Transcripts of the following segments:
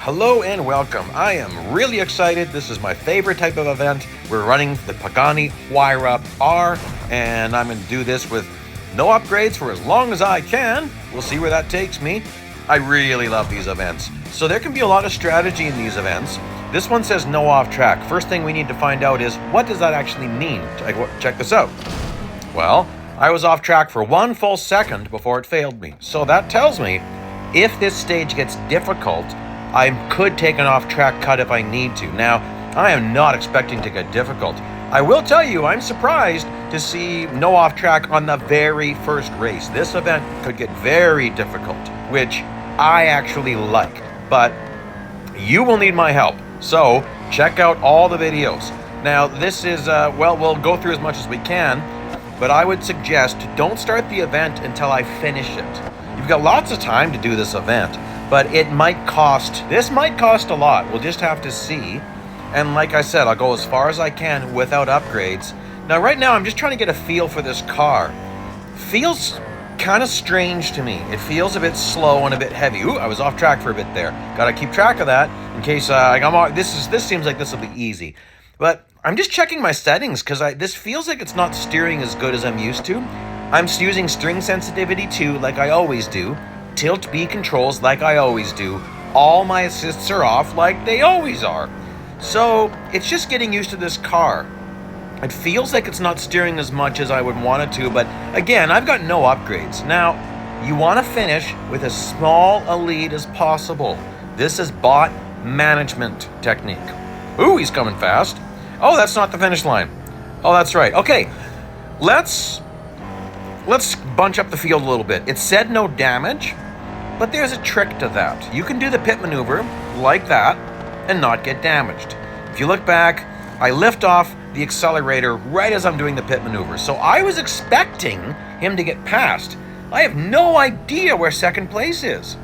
Hello and welcome. I am really excited. This is my favorite type of event. We're running the Pagani Huayra R, and I'm going to do this with no upgrades for as long as I can. We'll see where that takes me. I really love these events. So there can be a lot of strategy in these events. This one says no off track. First thing we need to find out is, what does that actually mean? Check this out. Well, I was off track for 1 full second before it failed me. So that tells me if this stage gets difficult, I could take an off-track cut if I need to. Now, I am not expecting to get difficult. I will tell you, I'm surprised to see no off-track on the very first race. This event could get very difficult, which I actually like, but you will need my help. So, check out all the videos. Now, this is, we'll go through as much as we can, but I would suggest don't start the event until I finish it. You've got lots of time to do this event, but this might cost a lot. We'll just have to see. And like I said, I'll go as far as I can without upgrades. Now, right now, I'm just trying to get a feel for this car. Feels kind of strange to me. It feels a bit slow and a bit heavy. Ooh, I was off track for a bit there. Gotta keep track of that in case this seems like this will be easy. But I'm just checking my settings because this feels like it's not steering as good as I'm used to. I'm using string sensitivity 2 like I always do. Tilt B controls like I always do. All my assists are off like they always are. So it's just getting used to this car. It feels like it's not steering as much as I would want it to, but again, I've got no upgrades. Now, you want to finish with as small a lead as possible. This is bot management technique. Ooh, he's coming fast. Oh, that's not the finish line. Oh, that's right. Okay, let's bunch up the field a little bit. It said no damage, but there's a trick to that. You can do the pit maneuver like that and not get damaged. If you look back, I lift off the accelerator right as I'm doing the pit maneuver. So I was expecting him to get past. I have no idea where second place is.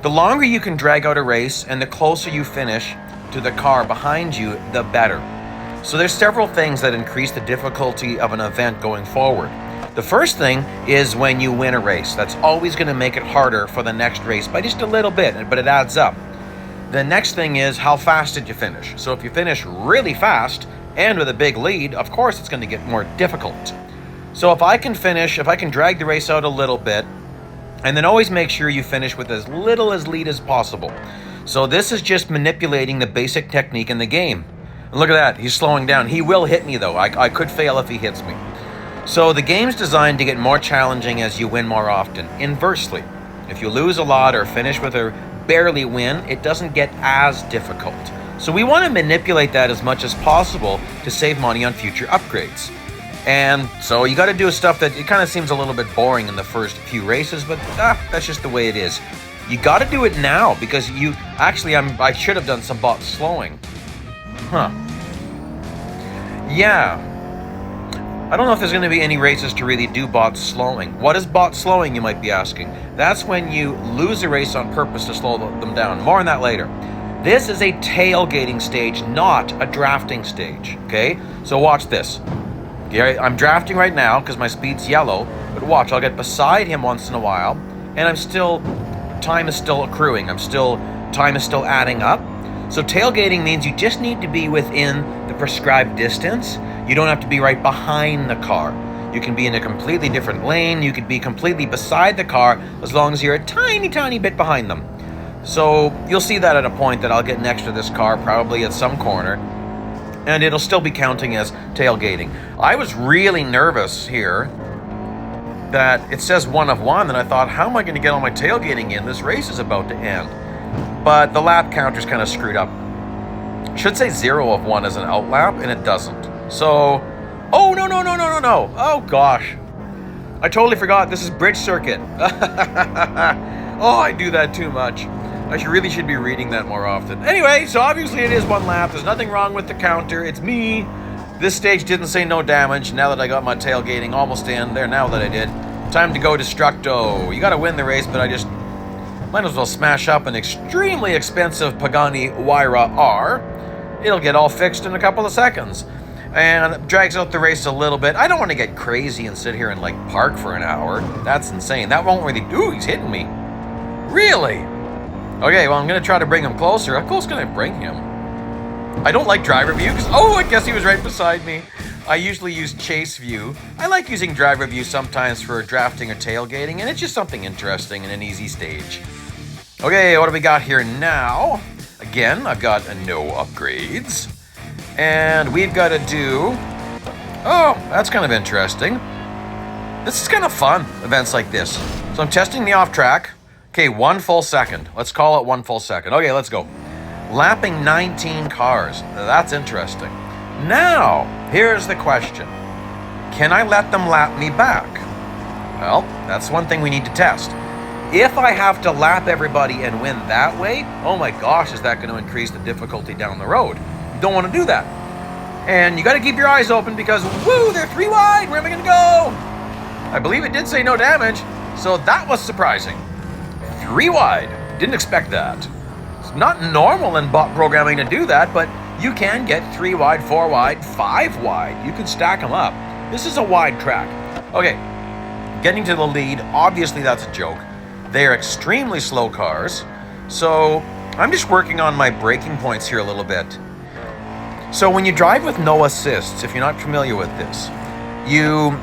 The longer you can drag out a race and the closer you finish to the car behind you, the better. So there's several things that increase the difficulty of an event going forward. The first thing is when you win a race. That's always going to make it harder for the next race by just a little bit, but it adds up. The next thing is, how fast did you finish? So if you finish really fast and with a big lead, of course it's going to get more difficult. So if I can drag the race out a little bit, and then always make sure you finish with as little as lead as possible. So this is just manipulating the basic technique in the game. And look at that, he's slowing down. He will hit me though. I could fail if he hits me. So the game's designed to get more challenging as you win more often. Inversely, if you lose a lot or finish with a barely win, it doesn't get as difficult. So we want to manipulate that as much as possible to save money on future upgrades. And so you got to do stuff that it kind of seems a little bit boring in the first few races, but that's just the way it is. You got to do it now because I should have done some bot slowing. Yeah. I don't know if there's going to be any races to really do bot slowing. What is bot slowing, you might be asking? That's when you lose a race on purpose to slow them down. More on that later. This is a tailgating stage, not a drafting stage, okay? So watch this. Okay, I'm drafting right now because my speed's yellow, but watch, I'll get beside him once in a while, and time is still accruing. Time is still adding up. So tailgating means you just need to be within the prescribed distance. You don't have to be right behind the car. You can be in a completely different lane. You could be completely beside the car as long as you're a tiny, tiny bit behind them. So you'll see that at a point that I'll get next to this car, probably at some corner, and it'll still be counting as tailgating. I was really nervous here that it says 1 of 1, and I thought, how am I going to get all my tailgating in? This race is about to end. But the lap counter's kind of screwed up. It should say 0 of 1 as an out lap, and it doesn't. So, oh, no. Oh, gosh. I totally forgot. This is bridge circuit. Oh, I do that too much. I really should be reading that more often. Anyway, so obviously it is 1 lap. There's nothing wrong with the counter. It's me. This stage didn't say no damage. Now that I got my tailgating almost in there, now that I did. Time to go Destructo. You got to win the race, but I just might as well smash up an extremely expensive Pagani Huayra R. It'll get all fixed in a couple of seconds. And drags out the race a little bit. I don't want to get crazy and sit here and park for an hour. That's insane. That won't really do. He's hitting me. Really? Okay, well, I'm going to try to bring him closer. How close can I bring him? I don't like driver view because, oh, I guess he was right beside me. I usually use chase view. I like using driver view sometimes for drafting or tailgating, and it's just something interesting in an easy stage. Okay, what do we got here now? Again, I've got no upgrades. And we've got to do... Oh, that's kind of interesting. This is kind of fun, events like this. So I'm testing the off-track. Okay, 1 full second. Let's call it 1 full second. Okay, let's go. Lapping 19 cars. That's interesting. Now, here's the question. Can I let them lap me back? Well, that's one thing we need to test. If I have to lap everybody and win that way, oh my gosh, is that going to increase the difficulty down the road? You don't want to do that. And you got to keep your eyes open because, woo, they're 3 wide. Where am I going to go? I believe it did say no damage, so that was surprising. 3 wide. Didn't expect that. It's not normal in bot programming to do that, but you can get 3 wide, 4 wide, 5 wide. You can stack them up. This is a wide track. Okay, getting to the lead, obviously that's a joke. They're extremely slow cars, so I'm just working on my braking points here a little bit. So when you drive with no assists, if you're not familiar with this, you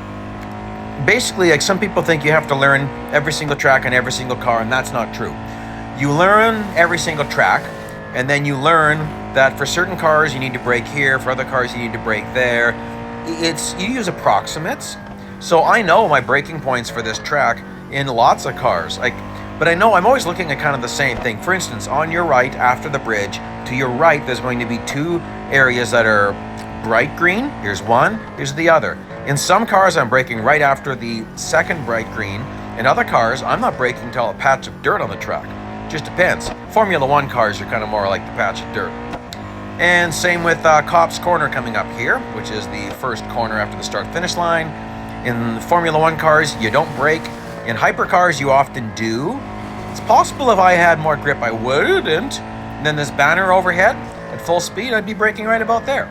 basically, like some people think you have to learn every single track on every single car, and that's not true. You learn every single track, and then you learn that for certain cars you need to brake here, for other cars you need to brake there. You use approximates. So I know my braking points for this track in lots of cars. But I know I'm always looking at kind of the same thing. For instance, on your right after the bridge, to your right there's going to be 2 areas that are bright green. Here's one, here's the other. In some cars I'm braking right after the second bright green. In other cars I'm not braking till a patch of dirt on the track. Just depends. Formula 1 cars are kind of more like the patch of dirt. And same with Cops Corner coming up here, which is the first corner after the start-finish line. In Formula 1 cars, you don't brake. In hypercars, you often do. It's possible if I had more grip, I wouldn't. And then this banner overhead, at full speed, I'd be braking right about there.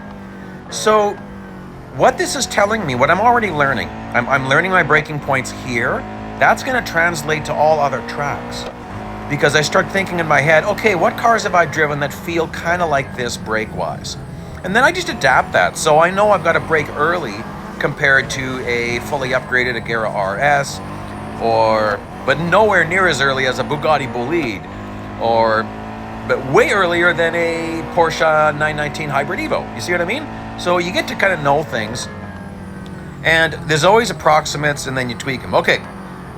So what this is telling me, what I'm already learning, I'm learning my braking points here. That's going to translate to all other tracks. Because I start thinking in my head, okay, what cars have I driven that feel kind of like this brake-wise? And then I just adapt that. So I know I've got to brake early compared to a fully upgraded Agera RS, but nowhere near as early as a Bugatti Bolide, but way earlier than a Porsche 919 Hybrid Evo. You see what I mean? So you get to kind of know things. And there's always approximates, and then you tweak them. Okay,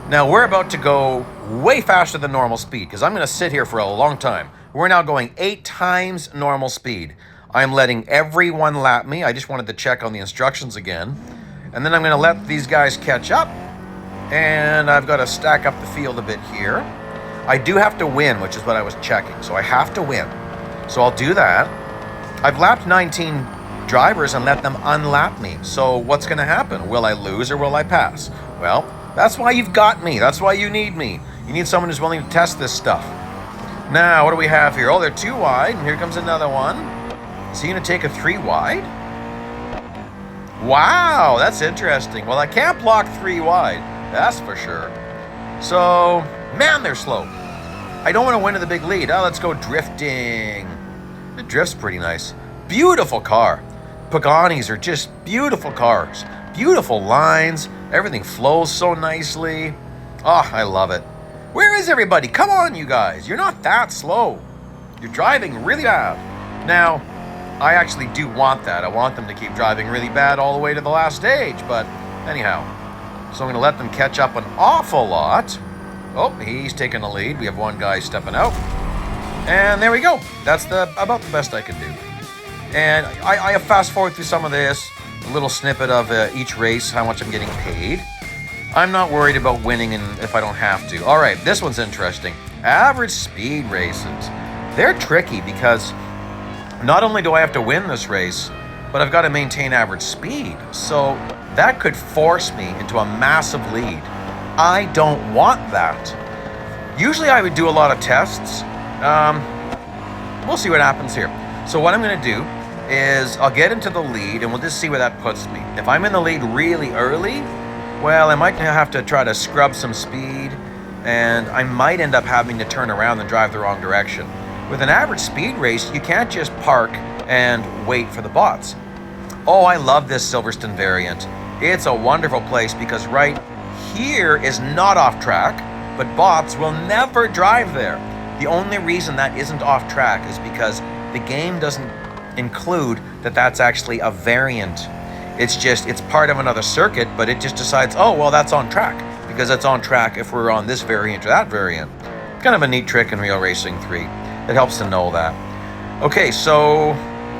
now we're about to go way faster than normal speed because I'm going to sit here for a long time. We're now going 8 times normal speed. I'm letting everyone lap me. I just wanted to check on the instructions again. And then I'm going to let these guys catch up. And I've got to stack up the field a bit here. I do have to win, which is what I was checking. So I have to win. So I'll do that. I've lapped 19 drivers and let them unlap me. So what's going to happen? Will I lose or will I pass? Well, that's why you've got me. That's why you need me. You need someone who's willing to test this stuff. Now, what do we have here? Oh, they're 2 wide, and here comes another one. Is he going to take a 3 wide? Wow, that's interesting. Well, I can't block 3 wide, that's for sure. So, man, they're slow. I don't want to win to the big lead. Oh, let's go drifting. The drift's pretty nice. Beautiful car. Paganis are just beautiful cars. Beautiful lines. Everything flows so nicely. Oh, I love it. Where is everybody? Come on, you guys. You're not that slow. You're driving really bad. Now, I actually do want that. I want them to keep driving really bad all the way to the last stage. But anyhow, so I'm going to let them catch up an awful lot. Oh, he's taking the lead. We have one guy stepping out. And there we go. That's about the best I can do. And I have fast forward through some of this. A little snippet of each race, how much I'm getting paid. I'm not worried about winning if I don't have to. All right, this one's interesting. Average speed races. They're tricky because not only do I have to win this race, but I've got to maintain average speed. So that could force me into a massive lead. I don't want that. Usually I would do a lot of tests. We'll see what happens here. So what I'm going to do is I'll get into the lead and we'll just see where that puts me. If I'm in the lead really early, well, I might have to try to scrub some speed and I might end up having to turn around and drive the wrong direction. With an average speed race, you can't just park and wait for the bots. Oh, I love this Silverstone variant. It's a wonderful place because right here is not off track, but bots will never drive there. The only reason that isn't off track is because the game doesn't include that that's actually a variant. It's part of another circuit, but it just decides, oh, well, that's on track, because it's on track if we're on this variant or that variant. Kind of a neat trick in Real Racing 3. It helps to know that. Okay, so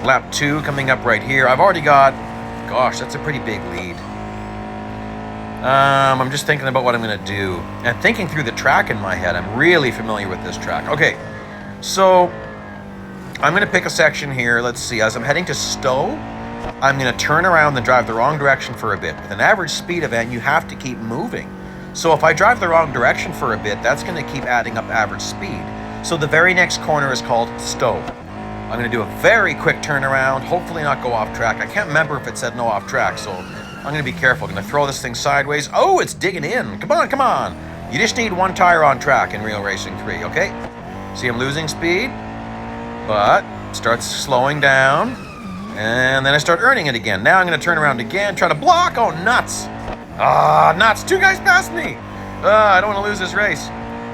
lap 2 coming up right here. I've already got, gosh, that's a pretty big lead. I'm just thinking about what I'm going to do. And thinking through the track in my head. I'm really familiar with this track. Okay, so I'm going to pick a section here. Let's see. As I'm heading to Stowe, I'm going to turn around and drive the wrong direction for a bit. With an average speed event, you have to keep moving. So if I drive the wrong direction for a bit, that's going to keep adding up average speed. So the very next corner is called Stowe. I'm going to do a very quick turnaround, hopefully not go off track. I can't remember if it said no off track, so I'm going to be careful. I'm going to throw this thing sideways. Oh, it's digging in. Come on, come on. You just need one tire on track in Real Racing 3, okay? See, I'm losing speed, but starts slowing down, and then I start earning it again. Now I'm going to turn around again, try to block. Oh, nuts. Ah, nuts. 2 guys passed me. I don't want to lose this race.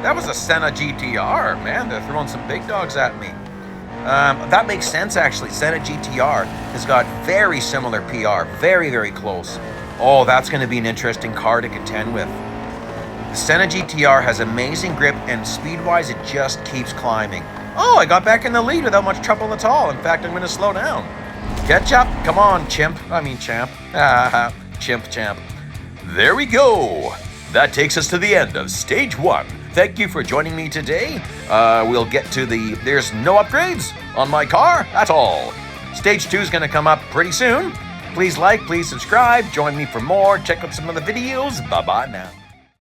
That was a Senna GTR, man. They're throwing some big dogs at me. That makes sense, actually. Senna GTR has got very similar PR. Very, very close. Oh, that's going to be an interesting car to contend with. The Senna GTR has amazing grip, and speed-wise, it just keeps climbing. Oh, I got back in the lead without much trouble at all. In fact, I'm going to slow down. Catch up. Come on, chimp. I mean, champ. Chimp, champ. There we go. That takes us to the end of Stage 1. Thank you for joining me today. We'll get to there's no upgrades on my car at all. Stage 2 is going to come up pretty soon. Please like, please subscribe, join me for more, check out some other videos. Bye-bye now.